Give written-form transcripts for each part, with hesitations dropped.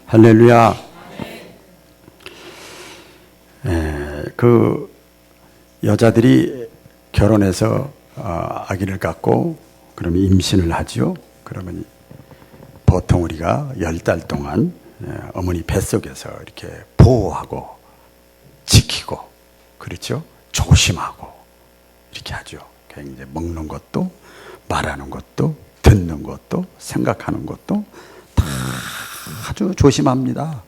할렐루야. 그 여자들이 결혼해서 아기를 갖고 그러면 임신을 하죠. 그러면 보통 우리가 10달 동안 어머니 뱃속에서 이렇게 보호하고 지키고 그렇죠. 조심하고 이렇게 하죠. 이제 먹는 것도 말하는 것도 듣는 것도 생각하는 것도 다 아주 조심합니다.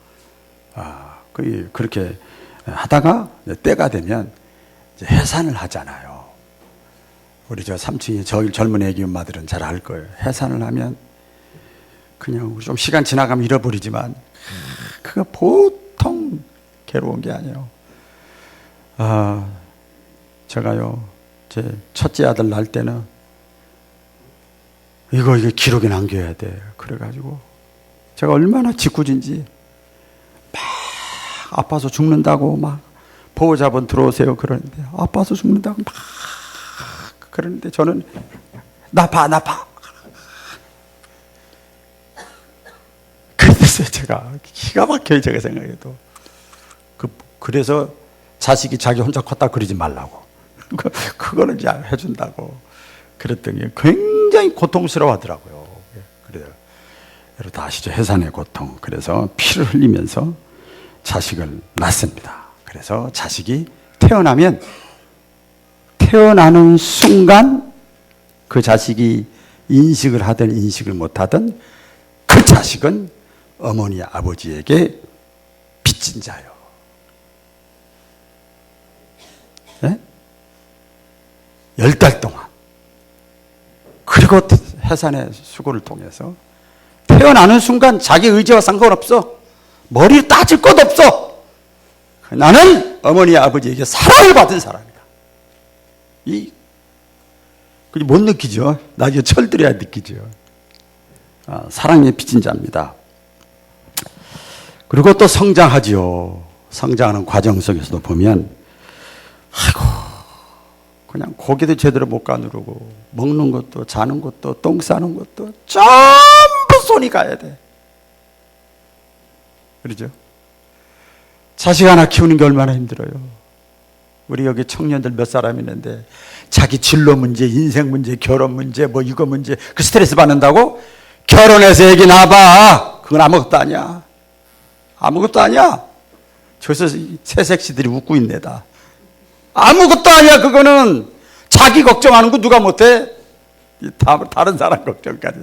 그렇게 하다가 때가 되면 이제 해산을 하잖아요. 우리 저 3층에 저희 젊은 애기 엄마들은 잘 알 거예요. 해산을 하면 그냥 좀 시간 지나가면 잃어버리지만 그거 보통 괴로운 게 아니에요. 제가요, 제 첫째 아들 낳을 때는 이거 기록에 남겨야 돼. 그래가지고 제가 얼마나 짓궂은지 막 아파서 죽는다고 막 보호자분 들어오세요 그러는데 아파서 죽는다고 막 그러는데 저는 나 봐. 그랬어요. 제가 기가 막혀요. 제가 생각해도 그래서 자식이 자기 혼자 컸다 그러지 말라고 그거는 이제 해준다고 그랬더니 굉장히 고통스러워 하더라고요. 그래요. 여러분 다 아시죠? 해산의 고통. 그래서 피를 흘리면서 자식을 낳습니다. 그래서 자식이 태어나면 태어나는 순간 그 자식이 인식을 하든 인식을 못하든 그 자식은 어머니 아버지에게 빚진 자요. 네? 10달 동안. 그리고 해산의 수고를 통해서 태어나는 순간 자기 의지와 상관없어. 머리를 따질 것 없어. 나는 어머니 아버지에게 사랑을 받은 사람이다. 못 느끼죠. 나중에 철들어야 느끼죠. 사랑에 빚진 자입니다. 그리고 또 성장하지요. 성장하는 과정 속에서도 보면 그냥 고기도 제대로 못 가누르고 먹는 것도 자는 것도 똥 싸는 것도 전부 손이 가야 돼. 그렇죠? 자식 하나 키우는 게 얼마나 힘들어요. 우리 여기 청년들 몇 사람 있는데 자기 진로 문제, 인생 문제, 결혼 문제, 뭐 이거 문제 그 스트레스 받는다고? 결혼해서 애기 낳아봐. 그건 아무것도 아니야. 아무것도 아니야. 저기서 새색시들이 웃고 있네다. 아무것도 아니야. 그거는 자기 걱정하는 거 누가 못해? 다른 사람 걱정까지.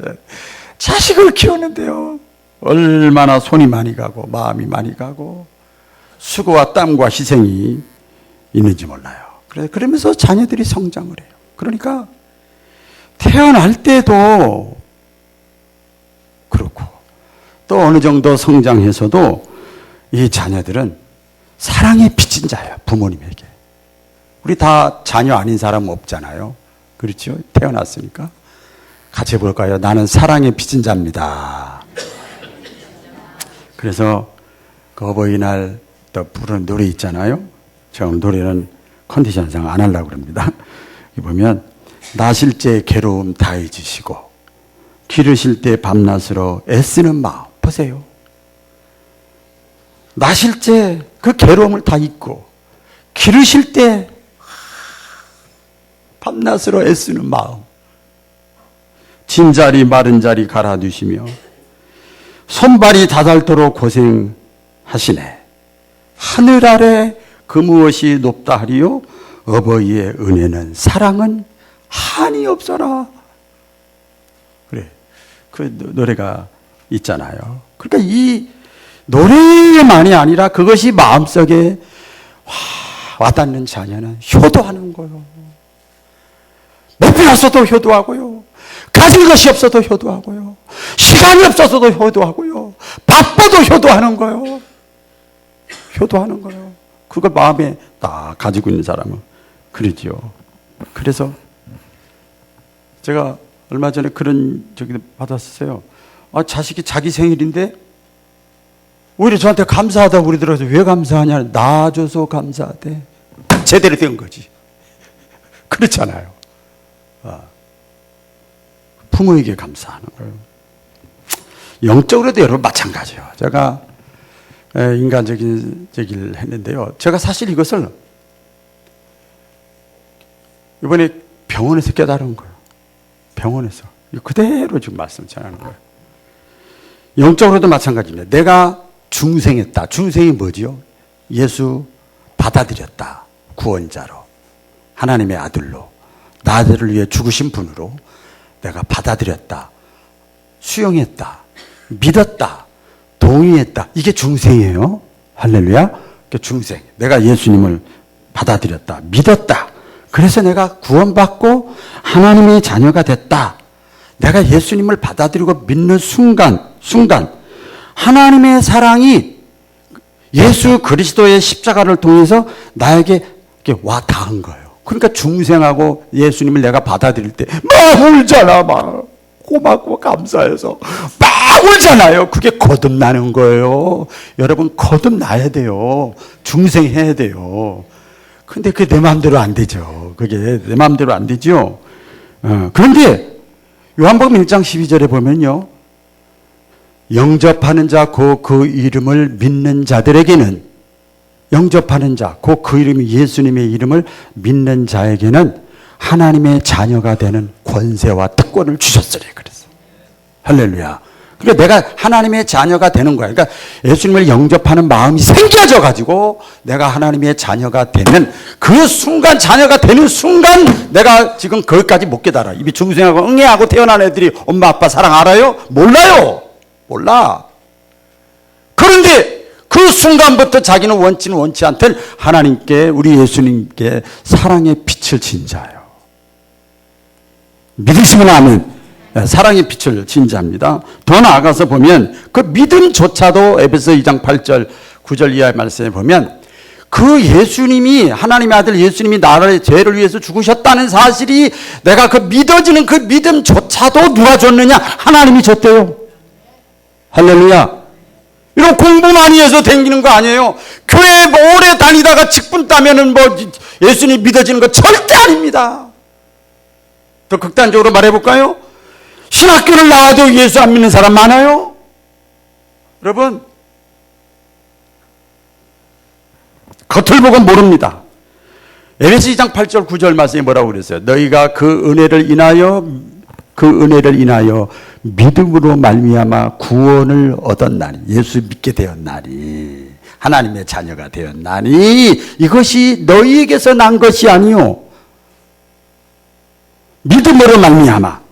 자식을 키우는데요. 얼마나 손이 많이 가고 마음이 많이 가고 수고와 땀과 희생이 있는지 몰라요. 그러면서 자녀들이 성장을 해요. 그러니까 태어날 때도 그렇고 또 어느 정도 성장해서도 이 자녀들은 사랑에 빚진 자예요. 부모님에게. 우리 다 자녀 아닌 사람 없잖아요. 그렇죠? 태어났으니까. 같이 해볼까요? 나는 사랑에 빚진 자입니다. 그래서 그 어버이날 또 부르는 노래 있잖아요. 제가 오늘 노래는 컨디션상 안 하려고 그럽니다. 보면 나실 때 괴로움 다 잊으시고 기르실 때 밤낮으로 애쓰는 마음. 보세요. 나실 때 그 괴로움을 다 잊고 기르실 때 밤낮으로 애쓰는 마음. 진자리 마른 자리 갈아두시며 손발이 다닳도록 고생하시네. 하늘 아래 그 무엇이 높다 하리요 어버이의 은혜는 사랑은 한이 없어라. 그래. 그 노래가 있잖아요. 그러니까 이 노래만이 아니라 그것이 마음속에 와닿는 자녀는 효도하는 거예요. 못 배웠어도 효도하고요. 가진 것이 없어도 효도하고요. 시간이 없어서도 효도하고요. 바빠도 효도하는 거예요. 효도하는 거예요. 그걸 마음에 딱 가지고 있는 사람은 그러지요. 그래서 제가 얼마 전에 그런 저기 받았어요. 자식이 자기 생일인데 오히려 저한테 감사하다고 그러더라고요. 왜 감사하냐? 낳아줘서 감사하대. 제대로 된 거지. 그렇잖아요. 부모에게 감사하는 거예요. 영적으로도 여러분 마찬가지예요. 제가 인간적인 얘기를 했는데요. 제가 사실 이것을 이번에 병원에서 깨달은 거예요. 병원에서. 그대로 지금 말씀 전하는 거예요. 영적으로도 마찬가지입니다. 내가 중생했다. 중생이 뭐지요? 예수 받아들였다. 구원자로. 하나님의 아들로. 나를 위해 죽으신 분으로 내가 받아들였다. 수용했다. 믿었다. 동의했다. 이게 중생이에요. 할렐루야. 중생. 내가 예수님을 받아들였다. 믿었다. 그래서 내가 구원받고 하나님의 자녀가 됐다. 내가 예수님을 받아들이고 믿는 순간 하나님의 사랑이 예수 그리스도의 십자가를 통해서 나에게 와 닿은 거예요. 그러니까 중생하고 예수님을 내가 받아들일 때 막 울잖아. 막 고맙고 감사해서 막 울잖아요. 그게 거듭나는 거예요. 여러분 거듭나야 돼요. 중생해야 돼요. 근데 그게 내 마음대로 안 되죠. 그게 내 마음대로 안 되죠. 그런데 요한복음 1장 12절에 보면요. 영접하는 자, 그 이름을 믿는 자들에게는 영접하는 자, 그 이름이 예수님의 이름을 믿는 자에게는 하나님의 자녀가 되는 권세와 특권을 주셨으리 그랬어요. 할렐루야. 그러니까 내가 하나님의 자녀가 되는 거야. 그러니까 예수님을 영접하는 마음이 생겨져 가지고 내가 하나님의 자녀가 되는 그 순간, 자녀가 되는 순간 내가 지금 거기까지 못 깨달아. 입이 중생하고 응애하고 태어난 애들이 엄마 아빠 사랑 알아요? 몰라요. 몰라. 그런데 그 순간부터 자기는 원치는 원치 않든 하나님께, 우리 예수님께 사랑의 빛을 진 자예요. 믿으시면 아멘. 사랑의 빛을 진 자입니다. 더 나아가서 보면 그 믿음조차도 에베소 2장 8절 9절 이하의 말씀에 보면 그 예수님이, 하나님의 아들 예수님이 나를 죄를 위해서 죽으셨다는 사실이 내가 그 믿어지는 그 믿음조차도 누가 줬느냐? 하나님이 줬대요. 할렐루야. 이런 공부 많이 해서 댕기는 거 아니에요. 교회 뭐 오래 다니다가 직분 따면은 뭐 예수님 믿어지는 거 절대 아닙니다. 더 극단적으로 말해볼까요? 신학교를 나와도 예수 안 믿는 사람 많아요. 여러분, 겉을 보고 모릅니다. 에베소 2장 8절 9절 말씀이 뭐라고 그랬어요? 너희가 그 은혜를 인하여 믿음으로 말미암아 구원을 얻었나니, 예수 믿게 되었나니, 하나님의 자녀가 되었나니, 이것이 너희에게서 난 것이 아니요 믿음으로 말미암아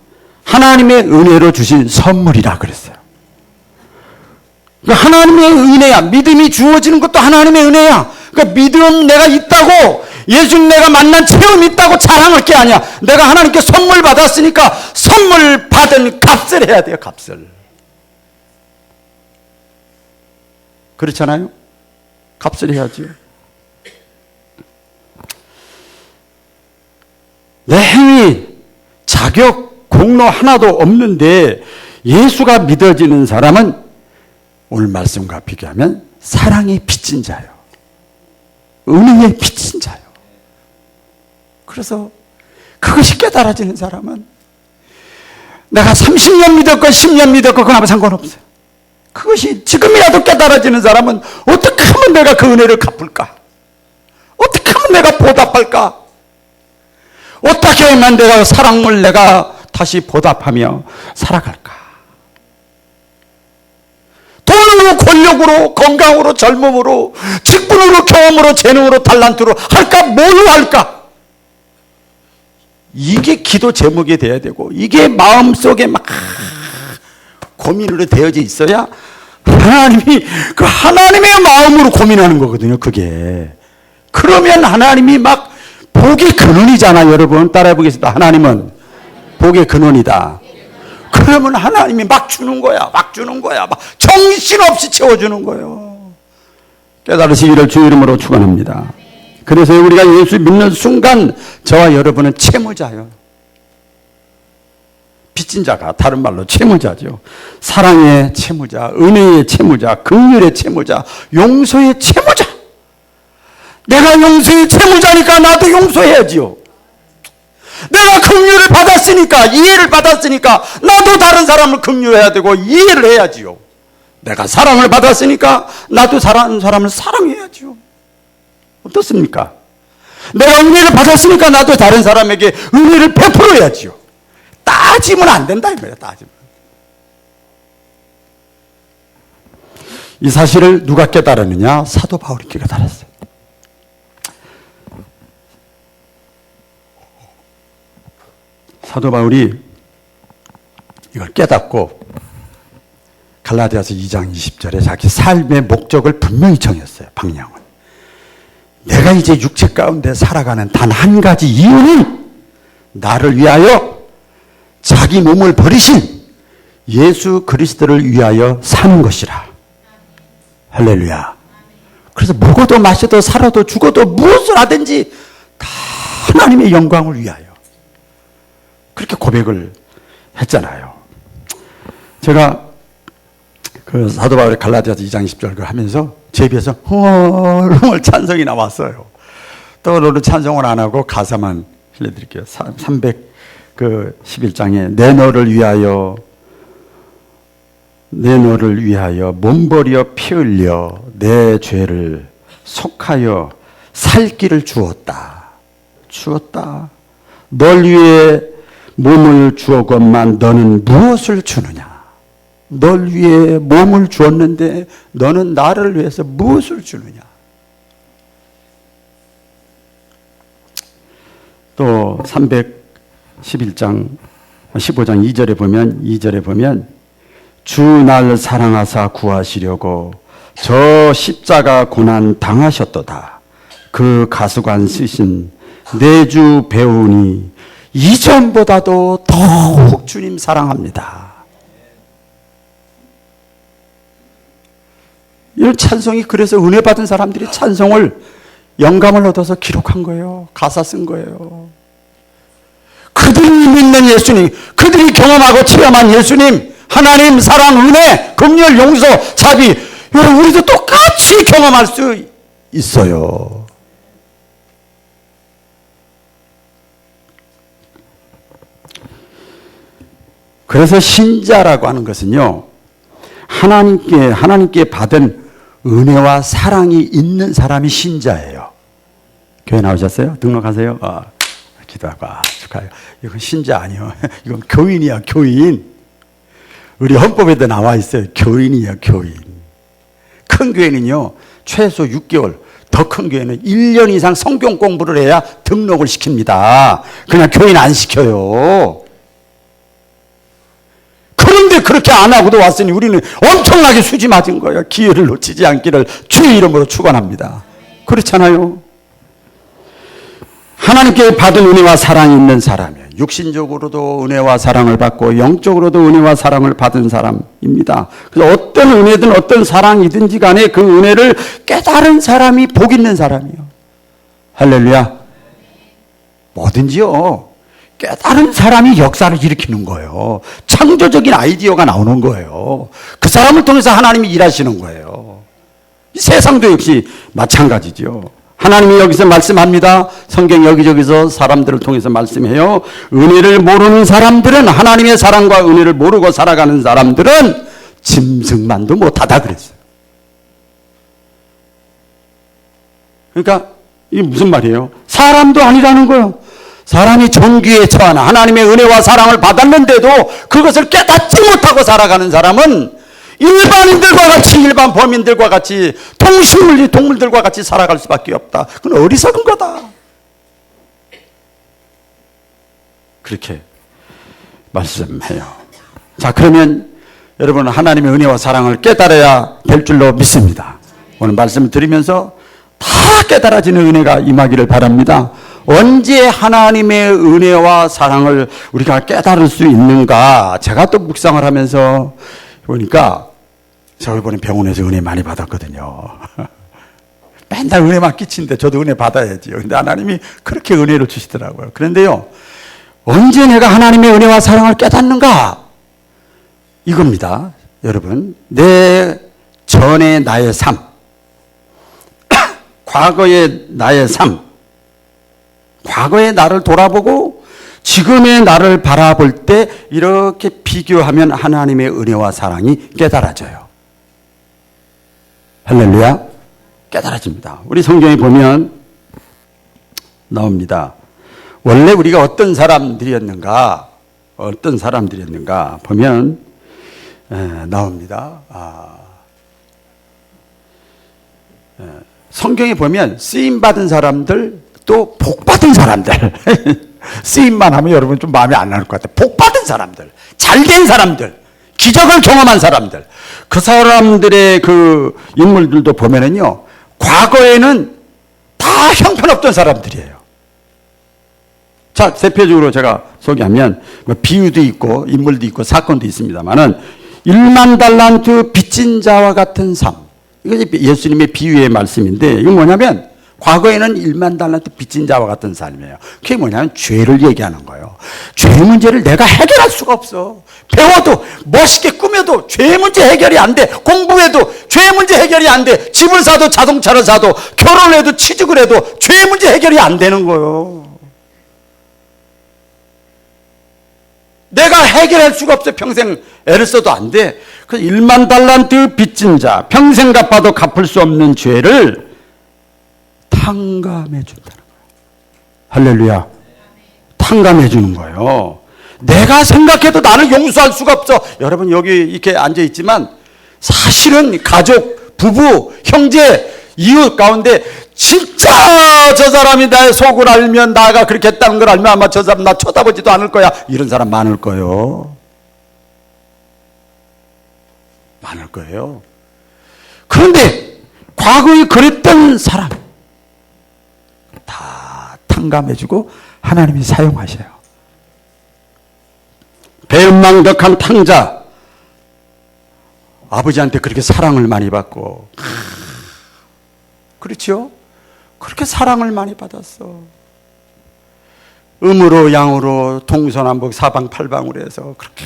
하나님의 은혜로 주신 선물이라 그랬어요. 그러니까 하나님의 은혜야. 믿음이 주어지는 것도 하나님의 은혜야. 그러니까 믿음 내가 있다고, 예수님 내가 만난 체험이 있다고 자랑할 게 아니야. 내가 하나님께 선물 받았으니까 선물 받은 값을 해야 돼요. 값을. 그렇잖아요? 값을 해야죠. 내 행위, 자격, 공로 하나도 없는데 예수가 믿어지는 사람은 오늘 말씀과 비교하면 사랑의 빚진 자예요. 은혜의 빚진 자예요. 그래서 그것이 깨달아지는 사람은 내가 30년 믿었고 10년 믿었고 그나마 상관없어요. 그것이 지금이라도 깨달아지는 사람은 어떻게 하면 내가 그 은혜를 갚을까? 어떻게 하면 내가 보답할까? 어떻게 하면 내가 사랑을 내가 다시 보답하며 살아갈까? 돈으로, 권력으로, 건강으로, 젊음으로, 직분으로, 경험으로, 재능으로, 달란트로 할까? 뭘로 할까? 이게 기도 제목이 돼야 되고, 이게 마음속에 막 고민으로 되어져 있어야 하나님이, 그 하나님의 마음으로 고민하는 거거든요, 그게. 그러면 하나님이 막 복의 근원이잖아, 여러분. 따라해 보겠습니다. 하나님은 복의 근원이다. 그러면 하나님이 막 주는 거야. 막 주는 거야. 막 정신없이 채워주는 거예요. 깨달으시기를 주 이름으로 축원합니다. 그래서 우리가 예수 믿는 순간 저와 여러분은 채무자예요. 빚진 자가 다른 말로 채무자죠. 사랑의 채무자, 은혜의 채무자, 긍휼의 채무자, 용서의 채무자. 내가 용서의 채무자니까 나도 용서해야지요. 내가 긍휼을 받았으니까, 이해를 받았으니까 나도 다른 사람을 긍휼해야 되고 이해를 해야지요. 내가 사랑을 받았으니까 나도 다른 사람을 사랑해야지요. 어떻습니까? 내가 은혜를 받았으니까 나도 다른 사람에게 은혜를 베풀어야지요. 따지면 안 된다 이거예요. 따지면. 이 사실을 누가 깨달았느냐? 사도 바울이 깨달았어요. 사도 바울이 이걸 깨닫고 갈라디아서 2장 20절에 자기 삶의 목적을 분명히 정했어요. 방향을. 내가 이제 육체 가운데 살아가는 단 한 가지 이유는 나를 위하여 자기 몸을 버리신 예수 그리스도를 위하여 사는 것이라. 할렐루야. 그래서 먹어도 마셔도 살아도 죽어도 무엇을 하든지 다 하나님의 영광을 위하여. 그렇게 고백을 했잖아요. 제가 그 사도 바울의 갈라디아서 2장 20절 하면서 제 입에서 헐헐 찬송이 나왔어요. 또 너는 찬송을 안 하고 가사만 흘려드릴게요. 311장에 내 너를 위하여 몸버려 피 흘려 내 죄를 속하여 살 길을 주었다. 널 위해 몸을 주었건만 너는 무엇을 주느냐? 널 위해 몸을 주었는데 너는 나를 위해서 무엇을 주느냐? 또 311장 15장 2절에 보면 주 날 사랑하사 구하시려고 저 십자가 고난 당하셨도다. 그 가수관 쓰신 내 주 배우니 이전보다도 더욱 주님 사랑합니다. 이런 찬송이 그래서 은혜 받은 사람들이 찬송을 영감을 얻어서 기록한 거예요. 가사 쓴 거예요. 그들이 믿는 예수님, 그들이 경험하고 체험한 예수님, 하나님 사랑, 은혜, 긍휼, 용서, 자비, 여러분 우리도 똑같이 경험할 수 있어요. 그래서 신자라고 하는 것은요, 하나님께 받은 은혜와 사랑이 있는 사람이 신자예요. 교회 나오셨어요? 등록하세요? 기도하고 축하해요. 이건 신자 아니에요. 이건 교인이야, 교인. 우리 헌법에도 나와 있어요. 교인이야, 교인. 큰 교회는요, 최소 6개월, 더 큰 교회는 1년 이상 성경 공부를 해야 등록을 시킵니다. 그냥 교인 안 시켜요. 그런데 그렇게 안 하고도 왔으니 우리는 엄청나게 수지 맞은 거예요. 기회를 놓치지 않기를 주의 이름으로 축원합니다. 그렇잖아요. 하나님께 받은 은혜와 사랑이 있는 사람이에요. 육신적으로도 은혜와 사랑을 받고 영적으로도 은혜와 사랑을 받은 사람입니다. 그래서 어떤 은혜든 어떤 사랑이든지 간에 그 은혜를 깨달은 사람이 복 있는 사람이에요. 할렐루야. 뭐든지요, 깨달은 사람이 역사를 일으키는 거예요. 창조적인 아이디어가 나오는 거예요. 그 사람을 통해서 하나님이 일하시는 거예요. 이 세상도 역시 마찬가지죠. 하나님이 여기서 말씀합니다. 성경 여기저기서 사람들을 통해서 말씀해요. 은혜를 모르는 사람들은, 하나님의 사랑과 은혜를 모르고 살아가는 사람들은 짐승만도 못하다 그랬어요. 그러니까 이게 무슨 말이에요? 사람도 아니라는 거예요. 사람이 종기에 처한 하나님의 은혜와 사랑을 받았는데도 그것을 깨닫지 못하고 살아가는 사람은 일반인들과 같이, 일반 범인들과 같이, 동식물리 동물들과 같이 살아갈 수밖에 없다. 그건 어리석은 거다. 그렇게 말씀해요. 자, 그러면 여러분 하나님의 은혜와 사랑을 깨달아야 될 줄로 믿습니다. 오늘 말씀을 드리면서 다 깨달아지는 은혜가 임하기를 바랍니다. 언제 하나님의 은혜와 사랑을 우리가 깨달을 수 있는가? 제가 또 묵상을 하면서 보니까 저 이번에 병원에서 은혜 많이 받았거든요. 맨날 은혜만 끼치는데 저도 은혜 받아야지요. 근데 하나님이 그렇게 은혜를 주시더라고요. 그런데요, 언제 내가 하나님의 은혜와 사랑을 깨닫는가? 이겁니다. 여러분, 내 전의 나의 삶, 과거의 나의 삶, 과거의 나를 돌아보고 지금의 나를 바라볼 때 이렇게 비교하면 하나님의 은혜와 사랑이 깨달아져요. 할렐루야. 깨달아집니다. 우리 성경에 보면 나옵니다. 원래 우리가 어떤 사람들이었는가 보면 나옵니다. 성경에 보면 쓰임받은 사람들, 또 복받은 사람들. 쓰임만 하면 여러분 좀 마음에 안 나는 것 같아요. 복받은 사람들, 잘된 사람들, 기적을 경험한 사람들, 그 사람들의 그 인물들도 보면은요, 과거에는 다 형편없던 사람들이에요. 자, 대표적으로 제가 소개하면 뭐 비유도 있고 인물도 있고 사건도 있습니다만은 1만 달란트 빚진 자와 같은 삶. 이거 예수님의 비유의 말씀인데, 이건 뭐냐면 과거에는 1만 달란트 빚진 자와 같은 삶이에요. 그게 뭐냐면 죄를 얘기하는 거예요. 죄 문제를 내가 해결할 수가 없어. 배워도 멋있게 꾸며도 죄 문제 해결이 안 돼. 공부해도 죄 문제 해결이 안 돼. 집을 사도 자동차를 사도 결혼을 해도 취직을 해도 죄 문제 해결이 안 되는 거예요. 내가 해결할 수가 없어. 평생 애를 써도 안 돼. 그 1만 달란트 빚진 자, 평생 갚아도 갚을 수 없는 죄를 탕감해 준다는 거예요. 할렐루야. 탕감해 주는 거예요. 내가 생각해도 나를 용서할 수가 없어. 여러분 여기 이렇게 앉아 있지만 사실은 가족, 부부, 형제, 이웃 가운데 진짜 저 사람이 나의 속을 알면, 나가 그렇게 했다는 걸 알면 아마 저 사람 나 쳐다보지도 않을 거야. 이런 사람 많을 거예요. 많을 거예요. 그런데 과거에 그랬던 사람 다 탕감해주고 하나님이 사용하셔요. 배은망덕한 탕자, 아버지한테 그렇게 사랑을 많이 받고, 그렇죠? 그렇게 사랑을 많이 받았어. 음으로 양으로 동서남북 사방팔방으로 해서 그렇게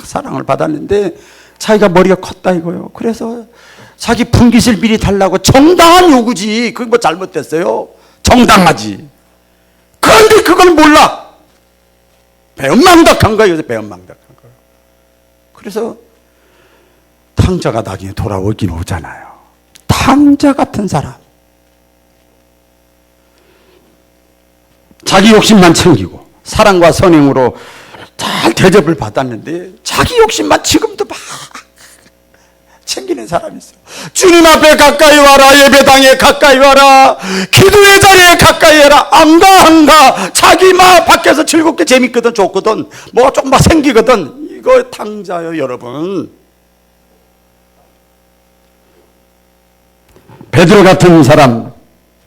사랑을 받았는데 자기가 머리가 컸다 이거요. 그래서 자기 분깃을 미리 달라고. 정당한 요구지. 그게 뭐 잘못됐어요? 정당하지. 그런데 그걸 몰라. 배은망덕한 거예요. 배은망덕한 거예요. 그래서 탕자가 나중에 돌아오긴 오잖아요. 탕자 같은 사람. 자기 욕심만 챙기고 사랑과 선행으로 잘 대접을 받았는데 자기 욕심만 지금도 막 챙기는 사람이 있어. 주님 앞에 가까이 와라. 예배당에 가까이 와라. 기도의 자리에 가까이 해라. 안 가. 자기 막 밖에서 즐겁게 재밌거든, 좋거든, 뭐 조금 막 생기거든. 이거 탕자요, 여러분. 베드로 같은 사람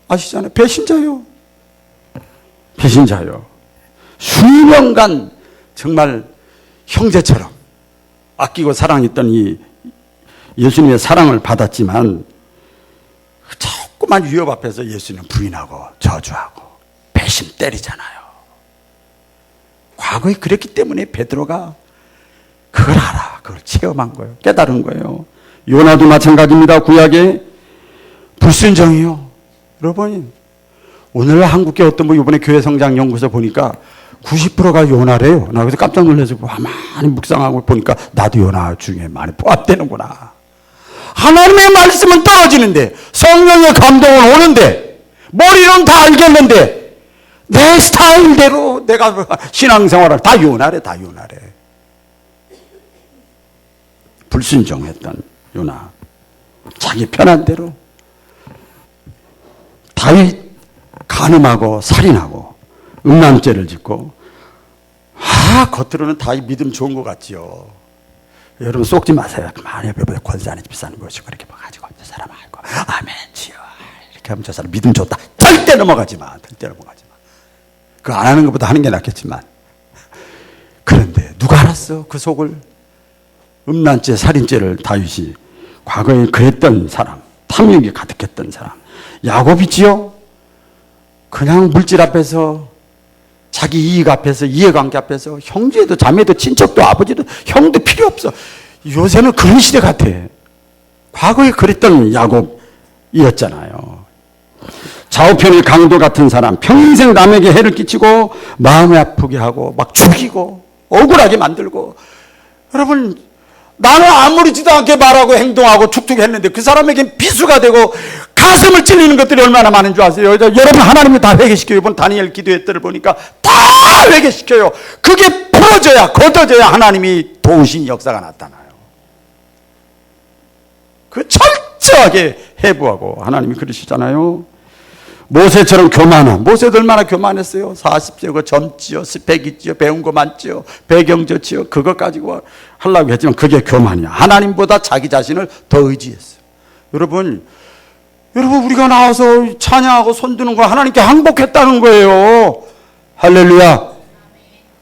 아시잖아요. 배신자요. 배신자요. 수년간 정말 형제처럼 아끼고 사랑했던 이 예수님의 사랑을 받았지만 조그만 위협 앞에서 예수님 부인하고 저주하고 배신 때리잖아요. 과거에 그랬기 때문에 베드로가 그걸 알아. 그걸 체험한 거예요. 깨달은 거예요. 요나도 마찬가지입니다. 구약에 불순종이요. 여러분, 오늘 한국계 어떤 뭐 이번에 교회 성장 연구소 보니까 90%가 요나래요. 나 그래서 깜짝 놀라서 많이 묵상하고 보니까 나도 요나 중에 많이 포함되는구나. 하나님의 말씀은 떨어지는데, 성령의 감동은 오는데, 머리로는 다 알겠는데 내 스타일대로 내가 신앙생활을 다 요나래. 불순종했던 요나. 자기 편한 대로. 다윗 간음하고 살인하고 음란죄를 짓고, 겉으로는 다 믿음 좋은 것 같지요. 여러분 속지 마세요. 많이 옆에 권사님 집사님 모시고 이렇게 가지고 저 사람 알고 아멘 지요 이렇게 하면 저 사람 믿음 좋다. 절대 넘어가지 마. 그거 안 하는 것보다 하는 게 낫겠지만. 그런데 누가 알았어? 그 속을. 음란죄 살인죄를 다윗이 과거에 그랬던 사람, 탐욕이 가득했던 사람. 야곱이지요. 그냥 물질 앞에서, 자기 이익 앞에서, 이해관계 앞에서 형제도 자매도 친척도 아버지도 형도 필요 없어. 요새는 그런 시대 같아. 과거에 그랬던 야곱이었잖아요. 좌우편의 강도 같은 사람, 평생 남에게 해를 끼치고 마음이 아프게 하고 막 죽이고 억울하게 만들고. 여러분, 나는 아무렇지도 않게 말하고 행동하고 축tuk했는데 그 사람에겐 비수가 되고 가슴을 찔리는 것들이 얼마나 많은 줄 아세요? 여러분, 하나님이 다 회개시켜요. 이번 다니엘 기도의 때를 보니까 다 회개시켜요. 그게 풀어져야, 걷어져야 하나님이 도우신 역사가 나타나요. 그 철저하게 해부하고 하나님이 그러시잖아요. 모세처럼 교만한, 모세도 얼마나 교만했어요. 40세고 젊지요, 스펙 있지요, 배운 거 많지요, 배경 좋지요. 그것 가지고 하려고 했지만 그게 교만이야. 하나님보다 자기 자신을 더 의지했어요. 여러분 우리가 나와서 찬양하고 손드는 거 하나님께 항복했다는 거예요. 할렐루야.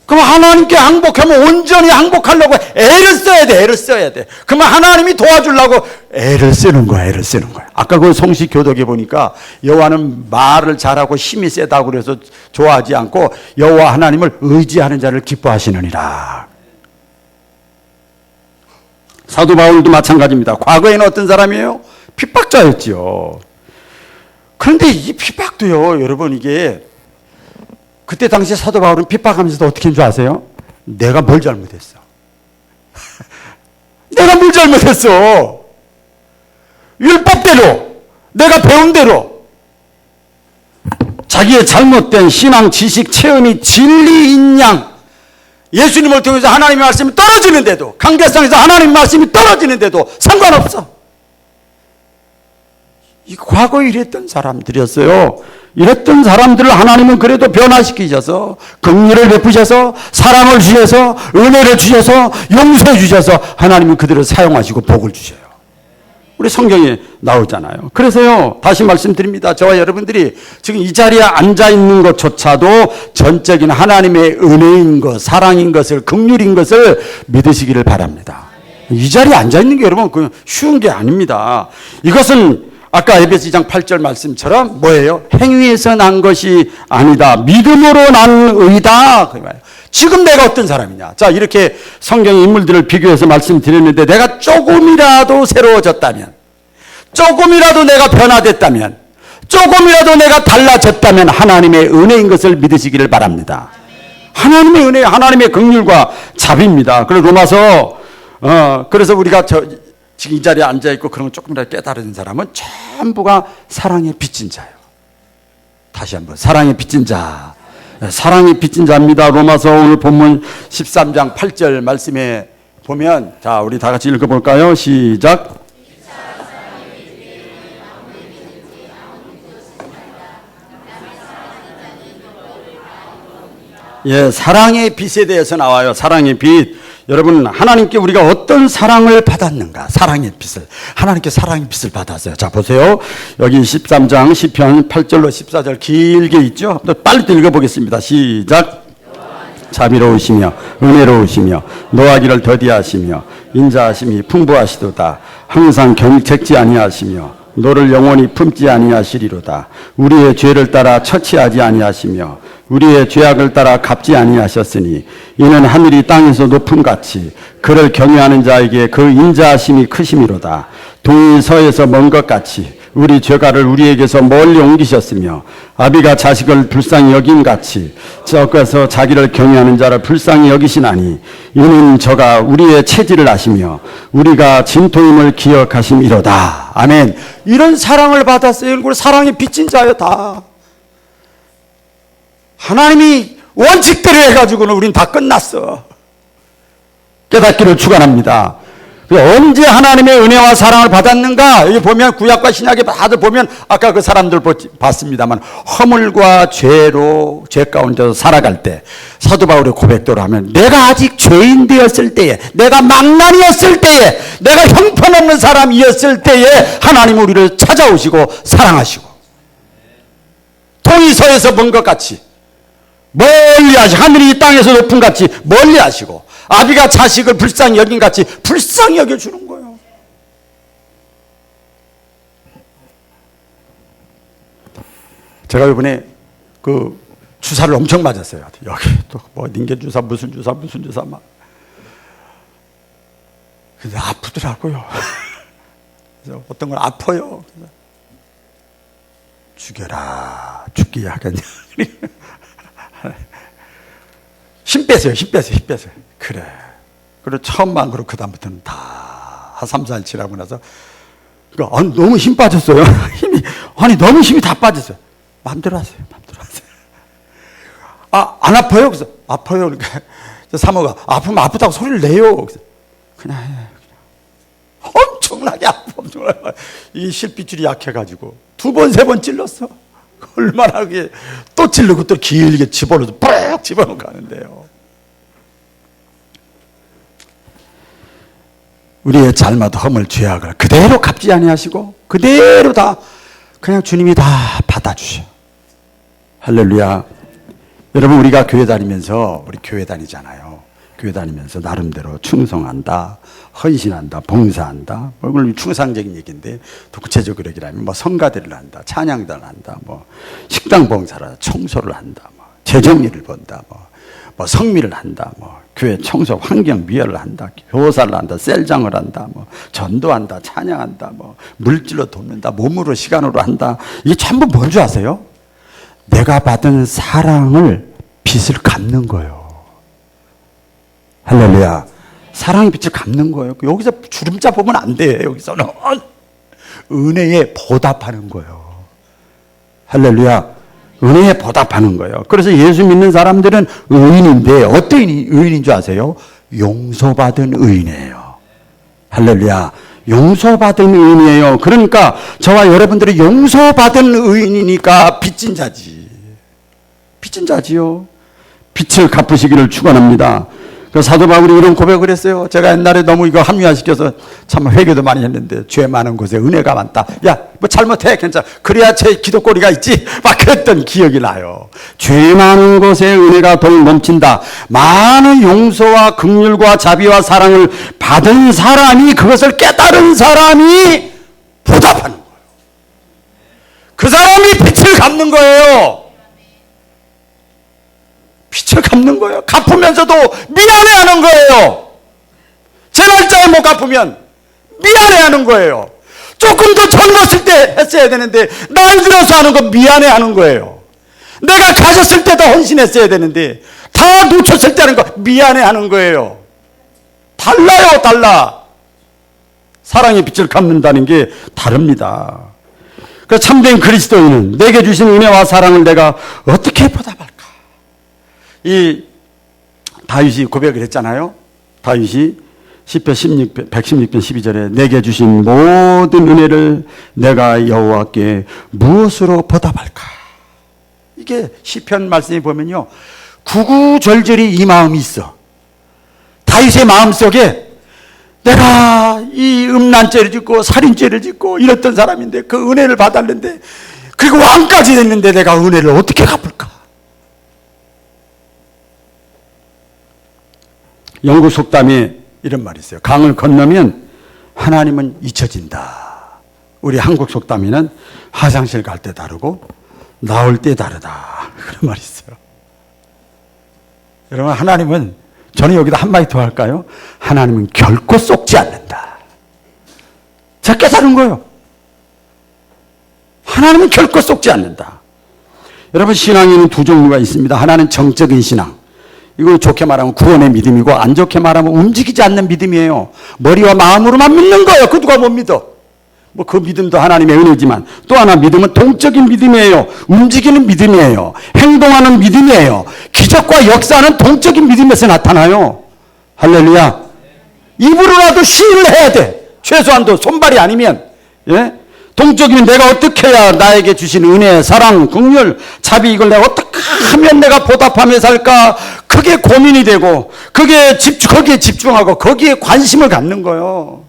그럼 하나님께 항복하면 온전히 항복하려고 애를 써야 돼. 그러면 하나님이 도와주려고 애를 쓰는 거야. 아까 그 성시 교독에 보니까 여호와는 말을 잘하고 힘이 세다고 그래서 좋아하지 않고 여호와 하나님을 의지하는 자를 기뻐하시느니라. 사도 바울도 마찬가지입니다. 과거에는 어떤 사람이에요? 핍박자였지요. 그런데 이 핍박도요, 여러분, 이게 그때 당시 사도 바울은 핍박하면서도 어떻게 한 줄 아세요? 내가 뭘 잘못했어? 내가 뭘 잘못했어? 율법대로, 내가 배운 대로. 자기의 잘못된 신앙, 지식, 체험이 진리인 양, 예수님을 통해서 하나님의 말씀이 떨어지는데도, 관계성에서 하나님의 말씀이 떨어지는데도 상관없어. 이 과거에 이랬던 사람들이었어요. 이랬던 사람들을 하나님은 그래도 변화시키셔서 긍휼을 베푸셔서 사랑을 주셔서 은혜를 주셔서 용서해 주셔서 하나님은 그들을 사용하시고 복을 주셔요. 우리 성경에 나오잖아요. 그래서요, 다시 말씀드립니다. 저와 여러분들이 지금 이 자리에 앉아있는 것조차도 전적인 하나님의 은혜인 것, 사랑인 것을, 긍휼인 것을 믿으시기를 바랍니다. 이 자리에 앉아있는 게 여러분 그 쉬운 게 아닙니다. 이것은 아까 에베소 2장 8절 말씀처럼 뭐예요? 행위에서 난 것이 아니다. 믿음으로 난 의다. 지금 내가 어떤 사람이냐. 자, 이렇게 성경 인물들을 비교해서 말씀드렸는데 내가 조금이라도 새로워졌다면, 조금이라도 내가 변화됐다면, 조금이라도 내가 달라졌다면 하나님의 은혜인 것을 믿으시기를 바랍니다. 하나님의 은혜, 하나님의 긍휼과 자비입니다. 그리고 로마서 그래서 우리가 지금 이 자리에 앉아있고 그런 거 조금이라도 깨달은 사람은 전부가 사랑에 빚진 자예요. 다시 한번, 사랑에 빚진 자. 사랑에 빚진 자입니다. 로마서 오늘 본문 13장 8절 말씀에 보면, 자, 우리 다 같이 읽어볼까요? 시작. 예, 사랑의 빚에 대해서 나와요. 사랑의 빚. 여러분, 하나님께 우리가 어떤 사랑을 받았는가? 사랑의 빚을. 하나님께 사랑의 빚을 받았어요. 자, 보세요. 여기 13장 시편 8절로 14절 길게 있죠? 또 빨리 또 읽어보겠습니다. 시작. 자비로우시며 은혜로우시며 노하기를 더디하시며 인자하심이 풍부하시도다. 항상 경책지 아니하시며 너를 영원히 품지 아니하시리로다. 우리의 죄를 따라 처치하지 아니하시며 우리의 죄악을 따라 갚지 아니하셨으니 이는 하늘이 땅에서 높음같이 그를 경외하는 자에게 그 인자하심이 크심이로다. 동이 서에서 먼 것 같이 우리 죄가를 우리에게서 멀리 옮기셨으며 아비가 자식을 불쌍히 여김같이 저께서 자기를 경외하는 자를 불쌍히 여기시나니 이는 저가 우리의 체질을 아시며 우리가 진토임을 기억하심이로다. 아멘. 이런 사랑을 받았어요. 이걸 사랑에 빚진 자요 다. 하나님이 원칙대로 해가지고는 우린 다 끝났어. 깨닫기를 축원합니다. 언제 하나님의 은혜와 사랑을 받았는가? 여기 보면 구약과 신약에 다들 보면 아까 그 사람들 봤습니다만 허물과 죄로 죄 가운데서 살아갈 때 사도 바울의 고백대로 하면 내가 아직 죄인 되었을 때에, 내가 망나니였을 때에, 내가 형편없는 사람이었을 때에 하나님은 우리를 찾아오시고 사랑하시고 동이 서에서 먼 것 같이 멀리 하시고 하늘이 땅에서 높은 같이 멀리 하시고 아비가 자식을 불쌍히 여긴 같이 불쌍히 여겨주는 거예요. 제가 이번에 그 주사를 엄청 맞았어요. 여기 또 뭐 닌겐 주사 무슨 주사 막. 근데 아프더라고요. 그래서 어떤 건 아파요. 죽여라. 죽게 하겠냐. 힘 빼세요. 그래. 그리고 처음만 그렇고 그다음부터는 다 한 3, 4일 지나고 나서 너무 힘 빠졌어요. 너무 힘이 다 빠졌어요. 마음대로 하세요. 안 아파요? 그래서 아파요. 그러니까 사모가 아프면 아프다고 소리를 내요. 그래서 그냥 해. 엄청나게 아파. 이 실핏줄이 약해가지고 2번, 3번 찔렀어. 얼마나 그게 또 찔르고 또 길게 집어넣어서 빡 집어넣고 가는데요. 우리의 잘못, 허물, 죄악을 그대로 갚지 아니하시고 그대로 다 그냥 주님이 다 받아주셔. 할렐루야. 여러분, 우리가 교회 다니면서, 우리 교회 다니잖아요. 교회 다니면서 나름대로 충성한다, 헌신한다, 봉사한다. 이건 추상적인 얘기인데, 또 구체적으로 얘기하면 성가대를 한다, 찬양단을 한다, 식당 봉사를 한다, 청소를 한다, 재정리를 본다, 성미를 한다, 교회 청소, 환경 미화를 한다, 교사를 한다, 셀장을 한다, 전도한다, 찬양한다, 물질로 돕는다, 몸으로 시간으로 한다. 이게 전부 뭔 줄 아세요? 내가 받은 사랑을 빚을 갚는 거예요. 할렐루야. 사랑의 빚을 갚는 거예요. 여기서 주름자 보면 안 돼. 여기서는 은혜에 보답하는 거예요. 할렐루야. 은혜에 보답하는 거예요. 그래서 예수 믿는 사람들은 의인인데 어떤 의인인 줄 아세요? 용서받은 의인이에요. 할렐루야. 용서받은 의인이에요. 그러니까 저와 여러분들이 용서받은 의인이니까 빚진 자지. 빚진 자지요. 빚을 갚으시기를 축원합니다. 그 사도 바울이 이런 고백을 했어요. 제가 옛날에 너무 이거 합리화시켜서 참 회개도 많이 했는데 죄 많은 곳에 은혜가 많다. 야, 잘못해. 괜찮아. 그래야 제 기도꼬리가 있지. 막 그랬던 기억이 나요. 죄 많은 곳에 은혜가 돌 넘친다. 많은 용서와 긍휼과 자비와 사랑을 받은 사람이, 그것을 깨달은 사람이 보답하는 거예요. 그 사람이 빚을 갚는 거예요. 빚을 갚는 거예요. 갚으면서도 미안해하는 거예요. 제 날짜에 못 갚으면 미안해하는 거예요. 조금 더 젊었을 때 했어야 되는데 나이 들어서 하는 거 미안해하는 거예요. 내가 가졌을 때 더 헌신했어야 되는데 다 놓쳤을 때 하는 거 미안해하는 거예요. 달라요, 달라. 사랑의 빚을 갚는다는 게 다릅니다. 그래서 참된 그리스도인은 내게 주신 은혜와 사랑을 내가 어떻게 보답할까? 이 다윗이 고백을 했잖아요. 다윗이 시편 116편 12절에 내게 주신 모든 은혜를 내가 여호와께 무엇으로 보답할까? 이게 시편 말씀에 보면요, 구구절절히 이 마음이 있어. 다윗의 마음속에 내가 이 음란죄를 짓고 살인죄를 짓고 이랬던 사람인데 그 은혜를 받았는데, 그리고 왕까지 됐는데 내가 은혜를 어떻게 갚을까? 영국 속담에 이런 말이 있어요. 강을 건너면 하나님은 잊혀진다. 우리 한국 속담에는 화장실 갈 때 다르고 나올 때 다르다. 그런 말이 있어요. 여러분, 하나님은, 저는 여기다 한마디 더 할까요? 하나님은 결코 속지 않는다. 제가 깨달은 거예요. 하나님은 결코 속지 않는다. 여러분, 신앙에는 두 종류가 있습니다. 하나는 정적인 신앙. 이거 좋게 말하면 구원의 믿음이고, 안 좋게 말하면 움직이지 않는 믿음이에요. 머리와 마음으로만 믿는 거예요. 그 누가 못 믿어. 그 믿음도 하나님의 은혜지만, 또 하나 믿음은 동적인 믿음이에요. 움직이는 믿음이에요. 행동하는 믿음이에요. 기적과 역사는 동적인 믿음에서 나타나요. 할렐루야. 입으로라도 시인을 해야 돼. 최소한도 손발이 아니면. 예? 동적이면 내가 어떻게 해야 나에게 주신 은혜, 사랑, 긍휼, 자비, 이걸 내가 어떻게 하면 내가 보답하며 살까? 그게 고민이 되고, 거기에 집중하고 거기에 관심을 갖는 거예요.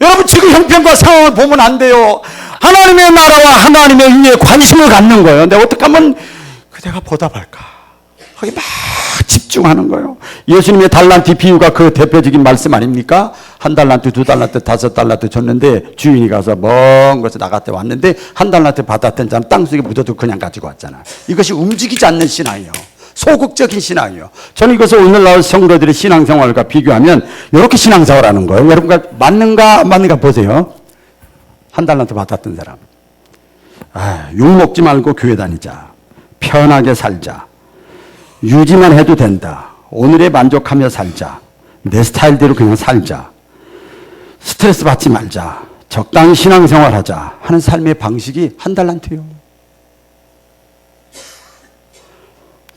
여러분, 지금 형편과 상황을 보면 안 돼요. 하나님의 나라와 하나님의 의에 관심을 갖는 거예요. 내가 어떻게 하면 내가 보답할까? 거기 막 집중하는 거예요. 예수님의 달란트 비유가 그 대표적인 말씀 아닙니까? 1달란트, 2달란트, 5달란트 줬는데 주인이 가서 먼 곳에 나갔다 왔는데 1달란트 받았던 자는 땅속에 묻어도 그냥 가지고 왔잖아. 이것이 움직이지 않는 신앙이에요. 소극적인 신앙이에요. 저는 이것을 오늘날 성도들의 신앙생활과 비교하면 이렇게 신앙생활하는 거예요. 여러분과 맞는가 안 맞는가 보세요. 1달란트 받았던 사람. 욕 먹지 말고 교회 다니자. 편하게 살자. 유지만 해도 된다. 오늘에 만족하며 살자. 내 스타일대로 그냥 살자. 스트레스 받지 말자. 적당히 신앙생활하자 하는 삶의 방식이 한 달란트요.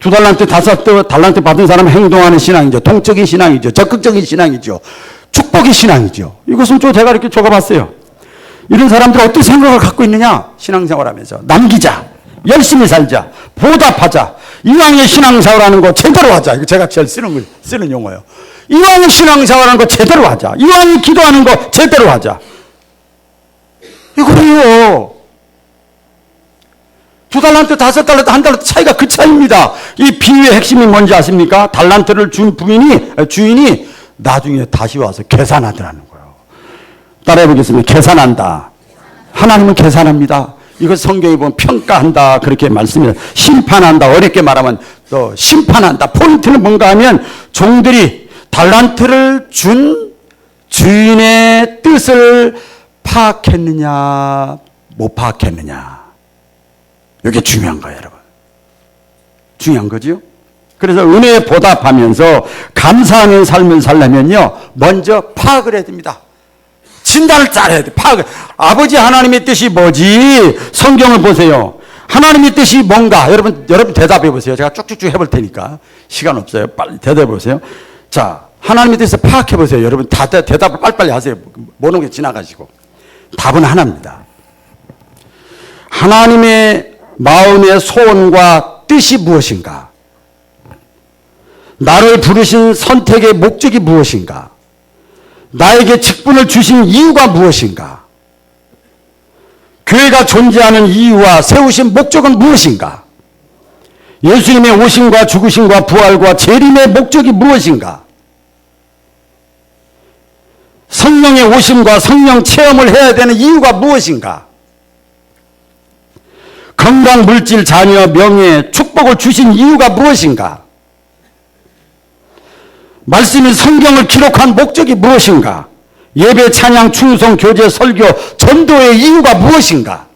2달란트, 5달란트 받은 사람 행동하는 신앙이죠. 동적인 신앙이죠. 적극적인 신앙이죠. 축복의 신앙이죠. 이것은 제가 이렇게 적어봤어요. 이런 사람들이 어떤 생각을 갖고 있느냐? 신앙생활하면서 남기자, 열심히 살자, 보답하자. 이왕의 신앙생활하는 거 제대로 하자. 이거 제가 제일 쓰는 용어예요. 이왕의 신앙생활하는 거 제대로 하자. 이왕의 기도하는 거 제대로 하자. 이거예요. 2달란트, 5달란트, 1달란트 차이가 그 차이입니다. 이 비유의 핵심이 뭔지 아십니까? 달란트를 준 주인이 나중에 다시 와서 계산하더라는 거예요. 따라해 보겠습니다. 계산한다. 하나님은 계산합니다. 이거 성경에 보면 평가한다 그렇게 말씀합니다. 심판한다. 어렵게 말하면 또 심판한다. 포인트는 뭔가 하면 종들이 달란트를 준 주인의 뜻을 파악했느냐 못 파악했느냐. 이게 중요한 거예요, 여러분. 중요한 거죠. 그래서 은혜에 보답하면서 감사하는 삶을 살려면요, 먼저 파악을 해야 됩니다. 진단을 잘 해야 돼. 파악. 아버지 하나님의 뜻이 뭐지? 성경을 보세요. 하나님의 뜻이 뭔가? 여러분 대답해 보세요. 제가 쭉쭉쭉 해볼 테니까 시간 없어요. 빨리 대답해 보세요. 자, 하나님의 뜻을 파악해 보세요. 여러분 다 대답을 빨리빨리 하세요. 모르는 게 지나가시고. 답은 하나입니다. 하나님의 마음의 소원과 뜻이 무엇인가? 나를 부르신 선택의 목적이 무엇인가? 나에게 직분을 주신 이유가 무엇인가? 교회가 존재하는 이유와 세우신 목적은 무엇인가? 예수님의 오심과 죽으심과 부활과 재림의 목적이 무엇인가? 성령의 오심과 성령 체험을 해야 되는 이유가 무엇인가? 건강, 물질, 자녀, 명예, 축복을 주신 이유가 무엇인가? 말씀인 성경을 기록한 목적이 무엇인가? 예배, 찬양, 충성, 교제, 설교, 전도의 이유가 무엇인가?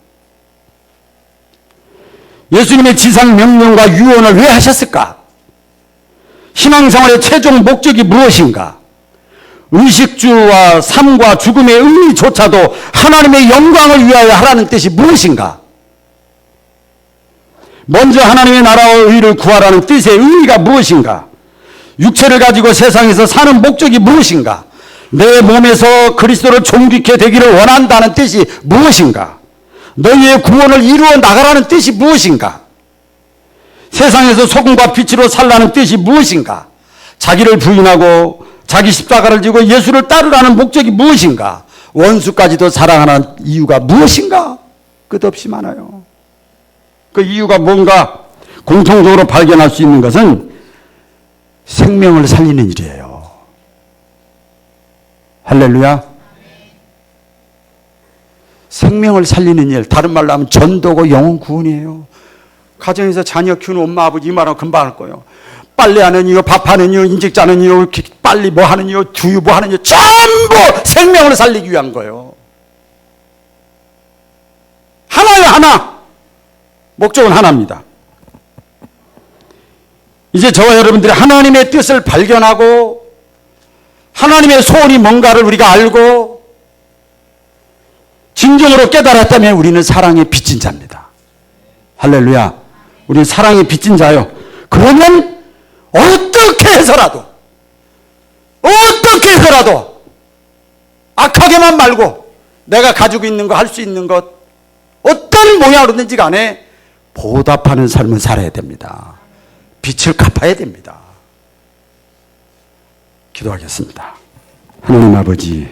예수님의 지상 명령과 유언을 왜 하셨을까? 신앙생활의 최종 목적이 무엇인가? 의식주와 삶과 죽음의 의미조차도 하나님의 영광을 위하여 하라는 뜻이 무엇인가? 먼저 하나님의 나라와 의를 구하라는 뜻의 의미가 무엇인가? 육체를 가지고 세상에서 사는 목적이 무엇인가? 내 몸에서 그리스도를 존귀케 되기를 원한다는 뜻이 무엇인가? 너희의 구원을 이루어 나가라는 뜻이 무엇인가? 세상에서 소금과 빛으로 살라는 뜻이 무엇인가? 자기를 부인하고 자기 십자가를 지고 예수를 따르라는 목적이 무엇인가? 원수까지도 사랑하는 이유가 무엇인가? 끝없이 많아요. 그 이유가 뭔가 공통적으로 발견할 수 있는 것은 생명을 살리는 일이에요. 할렐루야. 생명을 살리는 일, 다른 말로 하면 전도고 영혼 구원이에요. 가정에서 자녀 키우는 엄마 아버지 이 말하면 금방 할 거예요. 빨래하는 이유, 밥하는 이유, 인직자는 이유, 빨리 뭐 하는 이유, 두유 뭐 하는 이유, 전부 생명을 살리기 위한 거예요. 하나요, 하나. 목적은 하나입니다. 이제 저와 여러분들이 하나님의 뜻을 발견하고 하나님의 소원이 뭔가를 우리가 알고 진정으로 깨달았다면 우리는 사랑의 빚진 자입니다. 할렐루야. 우리는 사랑의 빚진 자요. 그러면 어떻게 해서라도 악하게만 말고 내가 가지고 있는 거, 할 수 있는 것, 어떤 모양으로든지 간에 보답하는 삶을 살아야 됩니다. 빚을 갚아야 됩니다. 기도하겠습니다. 하나님 아버지,